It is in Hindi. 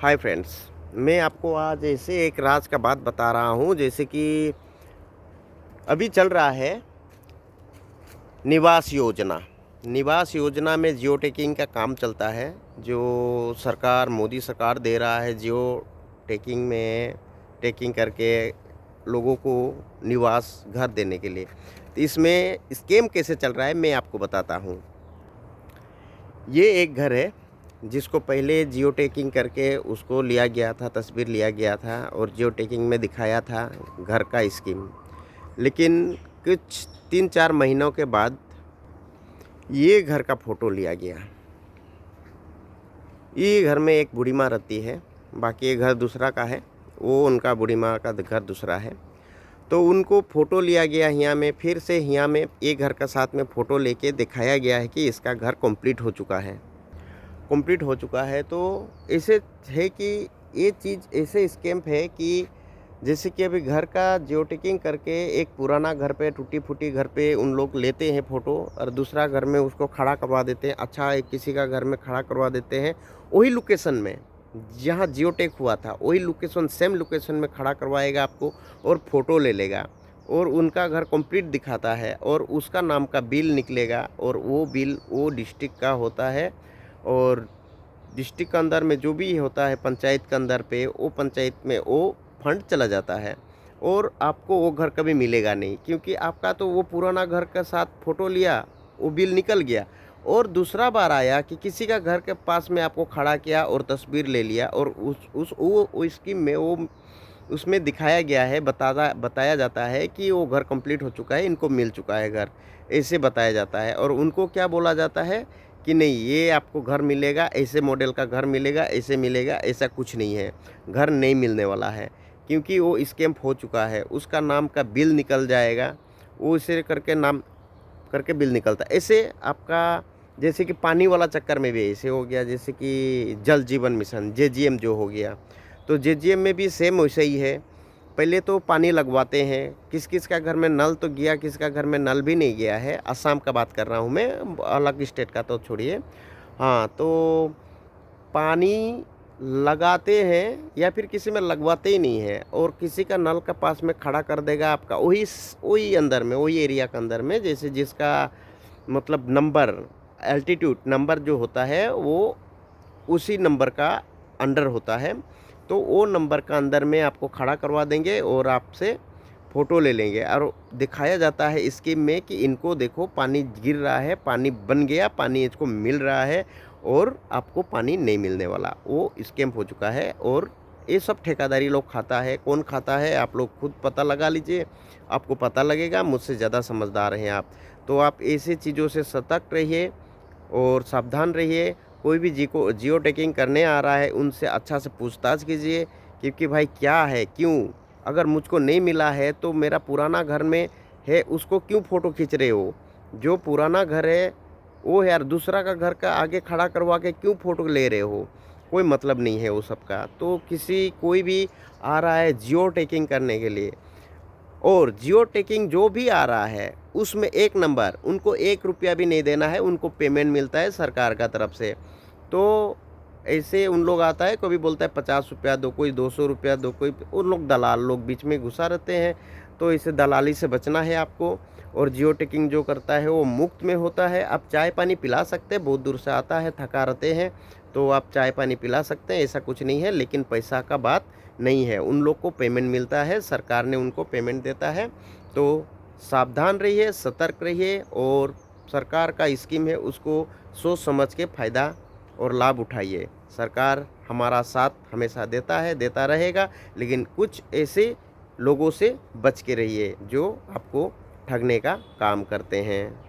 हाय फ्रेंड्स, मैं आपको आज ऐसे एक राज का बात बता रहा हूँ। जैसे कि अभी चल रहा है निवास योजना। निवास योजना में जियो टैगिंग का काम चलता है, जो सरकार मोदी सरकार दे रहा है। जियो टैगिंग में टैगिंग करके लोगों को निवास घर देने के लिए। तो इसमें स्कैम कैसे चल रहा है मैं आपको बताता हूँ। ये एक घर है जिसको पहले जियो टैगिंग करके उसको लिया गया था, तस्वीर लिया गया था और जियो टैगिंग में दिखाया था घर का स्कीम। लेकिन कुछ 3-4 महीनों के बाद ये घर का फ़ोटो लिया गया। ये घर में एक बूढ़ी माँ रहती है, बाकी ये घर दूसरा का है। वो उनका बूढ़ी माँ का घर दूसरा है। तो उनको फ़ोटो लिया गया यहाँ में, फिर से यहाँ में ये घर का साथ में फ़ोटो लेके दिखाया गया है कि इसका घर कंप्लीट हो चुका है। कंप्लीट हो चुका है। तो ऐसे है कि ये चीज़ ऐसे स्कैम है कि जैसे कि अभी घर का जियो टैगिंग करके एक पुराना घर पे, टूटी-फूटी घर पे उन लोग लेते हैं फ़ोटो और दूसरा घर में उसको खड़ा करवा देते हैं। अच्छा, एक किसी का घर में खड़ा करवा देते हैं, वही लोकेशन में जहाँ जियो टैग हुआ था, वही लोकेशन, सेम लोकेशन में खड़ा करवाएगा आपको और फ़ोटो ले लेगा और उनका घर कंप्लीट दिखाता है और उसका नाम का बिल निकलेगा और वो बिल वो डिस्ट्रिक्ट का होता है। और डिस्ट्रिक्ट के अंदर में जो भी होता है पंचायत के अंदर पे, वो पंचायत में वो फंड चला जाता है और आपको वो घर कभी मिलेगा नहीं, क्योंकि आपका तो वो पुराना घर के साथ फ़ोटो लिया, वो बिल निकल गया और दूसरा बार आया कि किसी का घर के पास में आपको खड़ा किया और तस्वीर ले लिया और उस वो स्कीम में वो उसमें दिखाया गया है, बताया जाता है कि वो घर कंप्लीट हो चुका है, इनको मिल चुका है घर, ऐसे बताया जाता है। और उनको क्या बोला जाता है कि नहीं, ये आपको घर मिलेगा, ऐसे मॉडल का घर मिलेगा, ऐसे मिलेगा, ऐसा कुछ नहीं है, घर नहीं मिलने वाला है, क्योंकि वो स्कैम हो चुका है। उसका नाम का बिल निकल जाएगा, वो इसे करके नाम करके बिल निकलता है। ऐसे आपका जैसे कि पानी वाला चक्कर में भी ऐसे हो गया, जैसे कि जल जीवन मिशन जेजीएम जो हो गया, तो जेजीएम में भी सेम वैसे ही है। पहले तो पानी लगवाते हैं, किस किस का घर में नल तो गया, किस का घर में नल भी नहीं गया है। असम का बात कर रहा हूँ मैं, अलग स्टेट का तो छोड़िए। हाँ, तो पानी लगाते हैं या फिर किसी में लगवाते ही नहीं है और किसी का नल का पास में खड़ा कर देगा आपका, वही अंदर में, वही एरिया के अंदर में, जैसे जिसका मतलब नंबर, एल्टीट्यूड नंबर जो होता है वो उसी नंबर का अंडर होता है। तो वो नंबर का अंदर में आपको खड़ा करवा देंगे और आपसे फ़ोटो ले लेंगे और दिखाया जाता है स्कीम में कि इनको देखो पानी गिर रहा है, पानी बन गया, पानी इसको मिल रहा है और आपको पानी नहीं मिलने वाला। वो स्कैम हो चुका है और ये सब ठेकेदारी लोग खाता है। कौन खाता है आप लोग खुद पता लगा लीजिए, आपको पता लगेगा। मुझसे ज़्यादा समझदार हैं आप। तो आप ऐसी चीज़ों से सतर्क रहिए और सावधान रहिए। कोई भी जियो टैगिंग करने आ रहा है उनसे अच्छा से पूछताछ कीजिए, क्योंकि भाई क्या है, क्यों, अगर मुझको नहीं मिला है तो मेरा पुराना घर में है, उसको क्यों फ़ोटो खींच रहे हो? जो पुराना घर है वो यार दूसरा का घर का आगे खड़ा करवा के क्यों फ़ोटो ले रहे हो? कोई मतलब नहीं है वो सब का। तो कोई भी आ रहा है जियो टैगिंग करने के लिए और जियो टैगिंग जो भी आ रहा है उसमें एक नंबर, उनको 1 रुपया भी नहीं देना है, उनको पेमेंट मिलता है सरकार का तरफ से। तो ऐसे उन लोग आता है, कभी बोलता है 50 रुपया दो, कोई 200 रुपया दो, कोई, उन लोग दलाल लोग बीच में घुसा रहते हैं। तो इसे दलाली से बचना है आपको। और जियो टैगिंग जो करता है वो मुफ्त में होता है। आप चाय पानी पिला सकते हैं, बहुत दूर से आता है, थका रहते हैं, तो आप चाय पानी पिला सकते हैं, ऐसा कुछ नहीं है। लेकिन पैसा का बात नहीं है, उन लोग को पेमेंट मिलता है, सरकार ने उनको पेमेंट देता है। तो सावधान रहिए, सतर्क रहिए और सरकार का स्कीम है उसको सोच समझ के फ़ायदा और लाभ उठाइए। सरकार हमारा साथ हमेशा देता है, देता रहेगा, लेकिन कुछ ऐसे लोगों से बच के रहिए जो आपको ठगने का काम करते हैं।